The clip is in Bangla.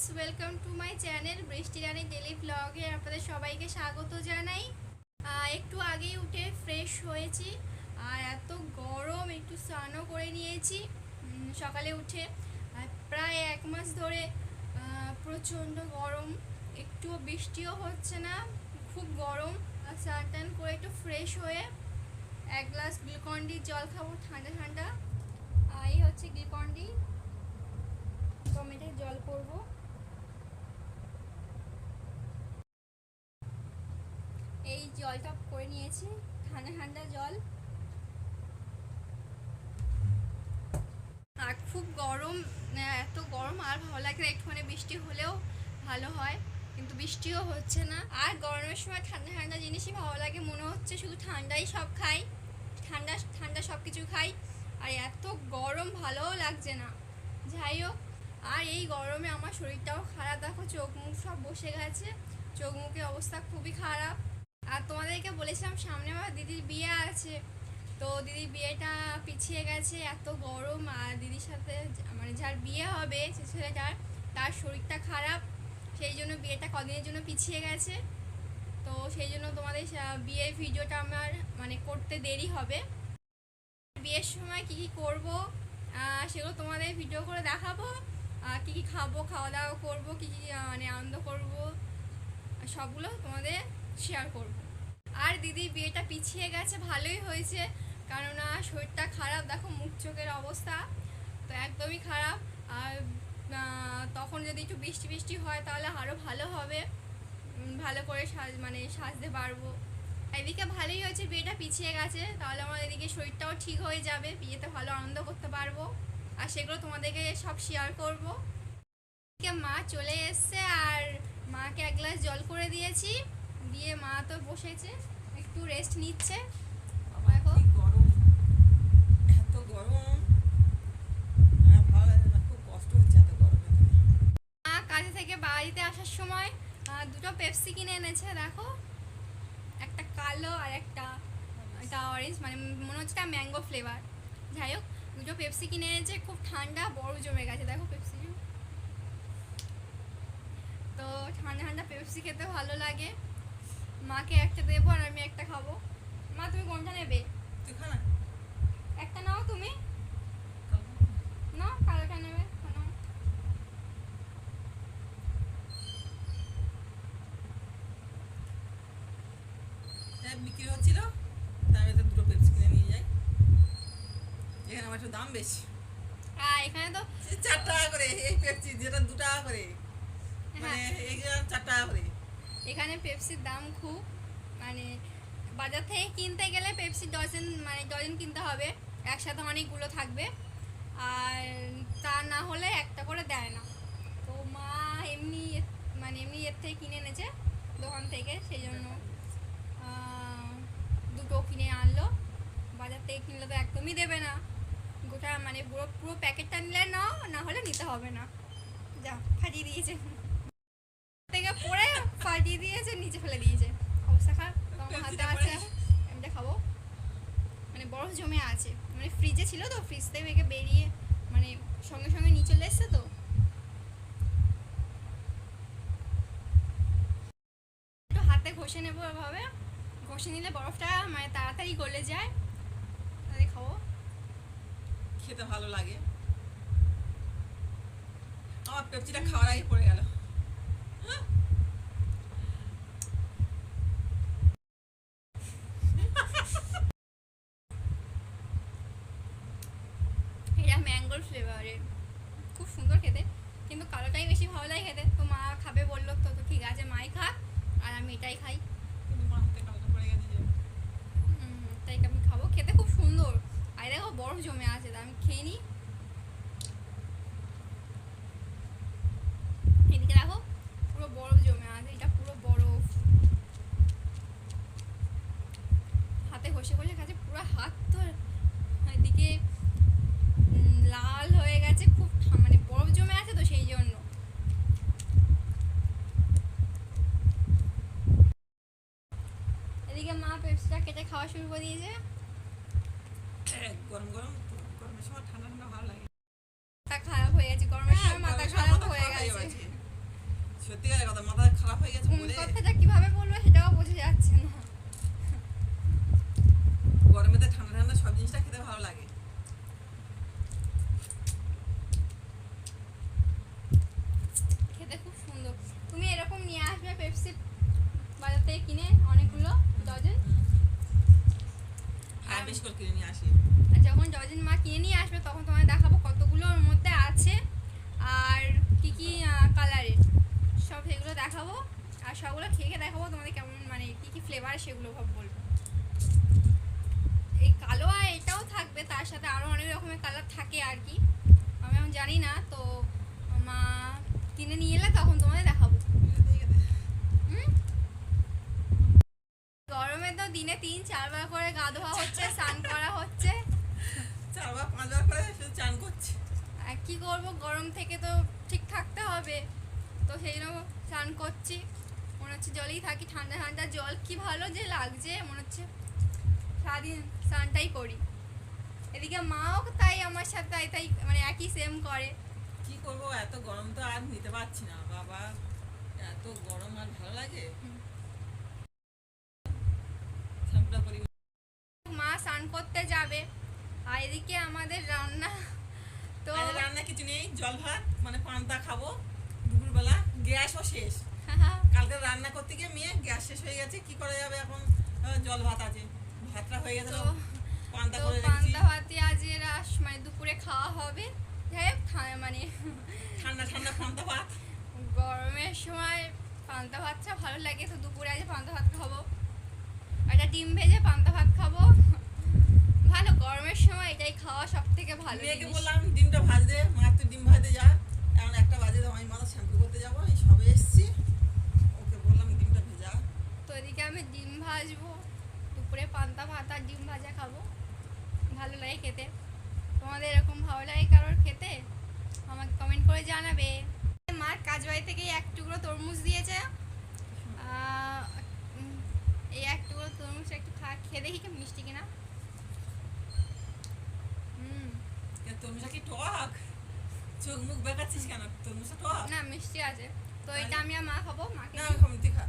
Friends, welcome to my channel বৃষ্টি রানী ডেলি ব্লগে আপনাদের সবাইকে স্বাগত জানাই। একটু আগেই উঠে ফ্রেশ হয়েছি আর এত গরম, একটু স্নানও করে নিয়েছি সকালে উঠে। আর প্রায় 1 মাস ধরে প্রচণ্ড গরম, একটুও বৃষ্টিও হচ্ছে না, খুব গরম। আর স্নান টান করে একটু ফ্রেশ হয়ে 1 গ্লাস গ্লুকন-ডি জল খাবো ঠান্ডা ঠান্ডা। এই হচ্ছে গ্লুকন-ডি, টমেটোর জল করব। এই জলটা করে নিয়েছি, ঠান্ডা ঠান্ডা জল। আর খুব গরম, এত গরম আর ভালো লাগে না, একটুখানি বৃষ্টি হলেও ভালো হয়, কিন্তু বৃষ্টিও হচ্ছে না। আর গরমের সময় ঠান্ডা ঠান্ডা জিনিসই ভালো লাগে, মনে হচ্ছে শুধু ঠান্ডাই সব খাই, ঠান্ডা ঠান্ডা সব কিছু খাই। আর এত গরম ভালোও লাগছে না। যাই হোক, আর এই গরমে আমার শরীরটাও খারাপ, দেখো চোখ মুখ সব বসে গেছে, চোখ মুখের অবস্থা খুবই খারাপ। আর তোমাদেরকে বলেছিলাম সামনে আমার দিদির বিয়ে আছে, তো দিদির বিয়েটা পিছিয়ে গেছে, এত গরম। আর দিদির সাথে মানে যার বিয়ে হবে সে ছেলেটার, তার শরীরটা খারাপ, সেই জন্য বিয়েটা কদিনের জন্য পিছিয়ে গেছে। তো সেই জন্য তোমাদের বিয়ের ভিডিওটা আমার মানে করতে দেরি হবে। বিয়ের সময় কী কী করবো সেগুলো তোমাদের ভিডিও করে দেখাবো। কী কী খাবো, খাওয়া দাওয়া করবো, কী কী মানে আনন্দ করবো, সবগুলো তোমাদের শেয়ার করব। আর দিদির বিয়েটা পিছিয়ে গেছে, ভালোই হয়েছে, কেননা শরীরটা খারাপ, দেখো মুখ চোখের অবস্থা তো একদমই খারাপ। আর তখন যদি একটু বৃষ্টি বৃষ্টি হয় তাহলে আরও ভালো হবে, ভালো করে মানে সাজতে পারবো। এদিকে ভালোই হয়েছে বিয়েটা পিছিয়ে গেছে, তাহলে আমার এদিকে শরীরটাও ঠিক হয়ে যাবে, বিয়েতে ভালো আনন্দ করতে পারবো, আর সেগুলো তোমাদেরকে সব শেয়ার করব। এদিকে মা চলে এসছে, আর মাকে 1 গ্লাস জল করে দিয়েছি, দিয়ে মা তো বসেছে একটু রেস্ট নিচ্ছে। দেখো গরম, এত গরম, ভালো লাগে না, খুব কষ্ট হচ্ছে এত গরমে। মা কাজে থেকে বাড়িতে আসার সময় 2টো পেপসি কিনে এনেছে, দেখো একটা কালো আর একটা অরেঞ্জ, মানে মনে হচ্ছে একটা ম্যাঙ্গো ফ্লেভার। যাই হোক, 2টো পেপসি কিনে এনেছে, খুব ঠান্ডা, বরফ জমে গেছে, দেখো পেপসি। তো ঠান্ডা ঠান্ডা পেপসি খেতে ভালো লাগে। মাকে একটা দেবো আর আমি একটা খাবো। মা তুমি কোনটা নেবে? তুই খা না, একটা নাও, তুমি নাও, কালোটা নেবে নাও। বিক্রি হচ্ছিল, তাই আমি তো 2টো পেপসি কিনে নিয়ে যাই। এখানে আমার একটু দাম বেশি, এখানে তো 4 টাকা করে এই পেপসি, যেটা 2 টাকা করে, মানে এইগুলো 4 টাকা করে। এখানে পেপসির দাম খুব, মানে বাজার থেকে কিনতে গেলে পেপসি ডজন, মানে ডজন কিনতে হবে, একসাথে অনেকগুলো থাকবে, আর তা না হলে একটা করে দেয় না। তো মা এমনি মানে এমনি এর থেকে কিনে এনেছে দোকান থেকে, সেই জন্য 2টো কিনে আনলো। বাজার থেকে কিনলে তো একদমই দেবে না, গোটা মানে পুরো পুরো প্যাকেটটা নিলে নাও, না হলে নিতে হবে না। যা ফাটিয়ে দিয়েছে, থেকে পড়ে ফাটিয়ে দিয়েছে, নিচে ফেলে দিয়েছে, অবস্থা খারাপ। আমার হাতে আছে, আমি খাবো, মানে বরফ জমে আছে, মানে ফ্রিজে ছিল তো, ফ্রিজ থেকে বেরিয়ে মানে সঙ্গে সঙ্গে নিয়ে চলে এসছে, তো একটু হাতে ঘষে নেবো, এভাবে ঘষে নিলে বরফটা মানে তাড়াতাড়ি গলে যায়, তাহলে খাবো। খেতে ভালো লাগে। আমার পেপসিটা খাওয়ার আগে পড়ে গেল। এটা ম্যাঙ্গোর ফ্লেভারের, খুব সুন্দর খেতে, কিন্তু কালোটাই বেশি ভালো লাগে খেতে। তো মা খাবে বললো, তো তো ঠিক আছে, মাই খাক আর আমি এটাই খাই। তাই আমি খাবো, খেতে খুব সুন্দর। আর দেখো বরফ জমে আছে, তা আমি খেয়ে নিই। এদিকে দেখো পুরো বরফ জমে আছে, এটা পুরো বরফ, হাতে ঘষে ঘষে খাচ্ছে, পুরো হাত তো এদিকে লাল হয়ে গেছে, খুব মানে বরফ জমে আছে তো সেই জন্য। এদিকে মা পেপসিটা কেটে খাওয়া শুরু করে দিয়েছে। গরম গরম, গরমের সময় ঠান্ডা ঠান্ডা ভালো লাগে। মাথা খারাপ হয়ে গেছে, গরমের সময় মাথা খারাপ হয়ে গেছে। পেপসি বাজার থেকে কিনে অনেকগুলো ডজন। হ্যাঁ বেশি করে কিনে নিয়ে আসি। আর যখন ডজন মা কিনে নিয়ে আসবে তখন তোমায় দেখাবো কতগুলো ওর মধ্যে আছে আর কি কি কালারের, সব সেগুলো দেখাবো। আর সবগুলো খেয়ে দেখাবো তোমাদের কেমন, মানে কি কি ফ্লেভার সেগুলো সব বলবো। এই কালো আর এটাও থাকবে, তার সাথে আরও অনেক রকমের কালার থাকে আর কি, আমি এখন জানি না। তো মা কিনে নিয়ে এলে তখন তোমাদের দেখাবো। গরমে তো দিনে 3-4 বার করে গা ধোয়া হচ্ছে, স্নান করা হচ্ছে। 4-5 বার করে শুধু চান করছি। আর কি করবো, গরম থেকে তো ঠিক থাকতে হবে, তো সেই জন্য স্নান করছি। মনে হচ্ছে জলেই থাকি, ঠান্ডা ঠান্ডা জল কি ভালো যে লাগছে, মনে হচ্ছে সারাদিন স্নানটাই করি। এদিকে মাও তাই আমার সাথে তাই তাই মানে একই সেম করে। কি করবো, এত গরম তো আর নিতে পারছি না বাবা, এত গরম আর ভালো লাগে। শ্যাম্পুটা করি। মা স্নান করতে যাবে আর এদিকে আমাদের রান্না তো আজ রান্না কিছু নেই, জল ভাত মানে পান্তা খাবো দুপুরবেলা, গ্যাসও শেষ। কালকে রান্না করতে গিয়ে মেয়ে গ্যাস শেষ হয়ে গেছে, কি করা যাবে এখন, জল ভাত আছে, ভাতটা হয়ে গেছে, তো পান্তা তো করে রেখেছি। পান্তা ভাতই আজ মানে দুপুরে খাওয়া হবে। যাই হোক মানে ঠান্ডা ঠান্ডা পান্তা ভাত। গরমের সময় পান্তা ভাতটা ভালো লাগে, তো দুপুরে আজ পান্তা ভাত খাবো। একটা ডিম ভেজে পান্তা ভাত খাবো, ভালো গরমের সময় এটাই খাওয়া সব থেকে ভালো মেয়েকে জিনিস। বললাম ডিমটা ভাজতে, মা একটু ডিম ভাজতে যা, এখন 1টা বাজে, আমি মাথা শ্যাম্পু করতে যাবো, এই সবে এসছি, ওকে বললাম ডিমটা ভেজা। তো এদিকে আমি ডিম ভাজবো, দুপুরে পান্তা ভাত আর ডিম ভাজা খাবো, ভালো লাগে খেতে। তোমাদের এরকম ভালো লাগে কারোর খেতে, আমাকে কমেন্ট করে জানাবে। মার কাজ বাড়ি থেকে এক টুকরো তরমুজ দিয়েছে, এই এক টুকরো তরমুজ একটু খেয়ে দেখি কি মিষ্টি কিনা। তরমুজটা কি টক? চোখ মুখ বেঁকাচ্ছিস কেন? তরমুজটা টক না মিষ্টি আছে, তো এটা আমি আর মা খাবো, মাকে না, দিই। আমি খাবো, তুই খা।